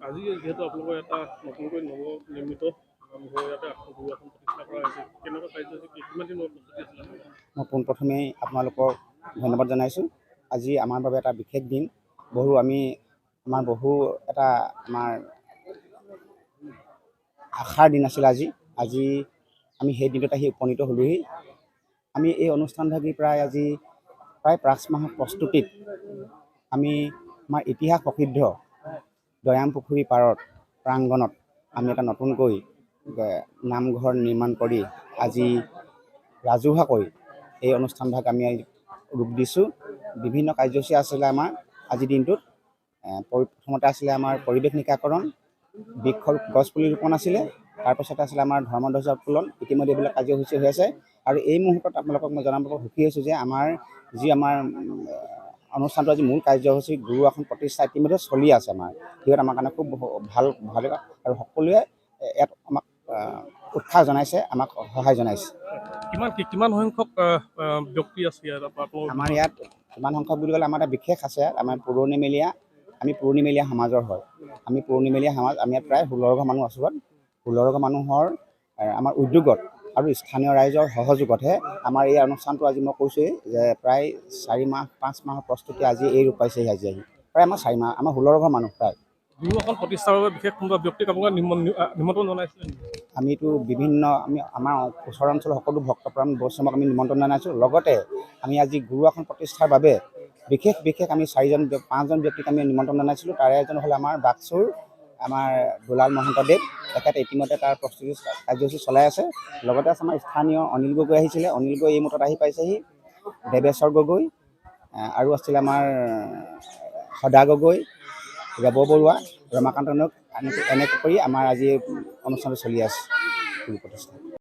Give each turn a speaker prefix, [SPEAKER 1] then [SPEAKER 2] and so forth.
[SPEAKER 1] আজি যেহেতু আপোনালোকৰ এটা নতুনকৈ নৱনিৰ্মিত নামঘৰ ইয়াতে গুৰু আসন প্ৰতিষ্ঠা কৰা হৈছে, কেনেকুৱা কাৰ্যসূচী কিমান দিনৰ প্ৰস্তুতি আছিলে?
[SPEAKER 2] মই পোনপ্ৰথমেই আপোনালোকক ধন্যবাদ জনাইছোঁ। আজি আমাৰ বাবে এটা বিশেষ দিন। বহু এটা আশাৰ দিন আছিল আজি আমি সেই দিনটোত আহি উপনীত হ'লোহি। আমি এই অনুষ্ঠানভাগি প্ৰায় 5 মাহৰ প্ৰস্তুতিত আমাৰ ইতিহাস প্ৰসিদ্ধ দয়াম পুখুৰী পাৰত প্ৰাংগণত আমি এটা নতুনকৈ নামঘৰ নিৰ্মাণ কৰি আজি ৰাজহুৱাকৈ এই অনুষ্ঠানভাগ আমি ৰূপ দিছোঁ। বিভিন্ন কাৰ্যসূচী আছিলে আমাৰ আজিৰ দিনটোত। প্ৰথমতে আছিলে আমাৰ পৰিৱেশ নিকাকৰণ, গছপুলি ৰোপণ আছিলে, তাৰপিছতে আছিলে আমাৰ ধৰ্মধ্বজা উত্তোলন। ইতিমধ্যে এইবিলাক কাৰ্যসূচী হৈ আছে আৰু এই মুহূৰ্তত আপোনালোকক মই জনাব সুখী হৈছোঁ যে আমাৰ অনুষ্ঠানটো আজি মূল কাৰ্যসূচী গুৰু আসন প্ৰতিষ্ঠা ইতিমধ্যে চলি আছে। সিহঁত আমাৰ কাৰণে খুব ভাল আৰু সকলোৱে ইয়াত আমাক উৎসাহ জনাইছে, আমাক সহায় জনাইছে।
[SPEAKER 1] কিমান সংখ্যক ব্যক্তি আছে ইয়াত?
[SPEAKER 2] আমাৰ ইয়াত কিমান সংখ্যক বুলি ক'লে আমাৰ এটা বিশেষ আছে। আমি পুৰণিমেলীয়া সমাজৰ হয়। আমি পুৰণিমেলীয়া সমাজ, আমি ইয়াত প্ৰায় 16 ঘৰ মানুহ আছোঁ। 16 ঘৰ মানুহৰ আমাৰ উদ্যোগত আৰু স্থানীয় ৰাইজৰ সহযোগতহে আমাৰ এই অনুষ্ঠানটো আজি মই কৈছোঁৱেই যে প্ৰায় 5 মাহৰ প্ৰস্তুতি আজি এই ৰূপ পাইছেহি। আহি প্ৰায় আমাৰ 4 মাহ, আমাৰ 16 ঘৰ মানুহ প্ৰায়।
[SPEAKER 1] গুৰু আসন প্ৰতিষ্ঠাৰ বাবে বিশেষ কোনোবা ব্যক্তিক আপোনালোকে নিমন্ত্ৰণ জনাইছিলে?
[SPEAKER 2] আমিতো আমাৰ ওচৰ অঞ্চলৰ সকলো ভক্তপ্ৰাণ বৈষ্ণৱক আমি নিমন্ত্ৰণ জনাইছোঁ। লগতে আমি আজি গুৰু আসন প্ৰতিষ্ঠাৰ বাবে বিশেষ আমি 5জন ব্যক্তিক আমি নিমন্ত্ৰণ জনাইছিলোঁ। তাৰে এজন হ'ল আমাৰ বাক্সুৰ আমাৰ দুলাল মহন্তদেৱ। তেখেতে ইতিমধ্যে তাৰ প্ৰস্তুতি কাৰ্যসূচী চলাই আছে। লগতে আছে আমাৰ স্থানীয় অনিল গগৈ আহিছিলে। অনিল গগৈ এই মুহূৰ্তত আহি পাইছেহি। দেৱেশ্বৰ গগৈ আৰু আছিলে আমাৰ সদা গগৈ, দেৱ বৰুৱা, ৰমাকান্ত নক, এনেকৈ কৰি আমাৰ আজি অনুষ্ঠানটো চলি আছে গুৰু প্ৰতিষ্ঠা।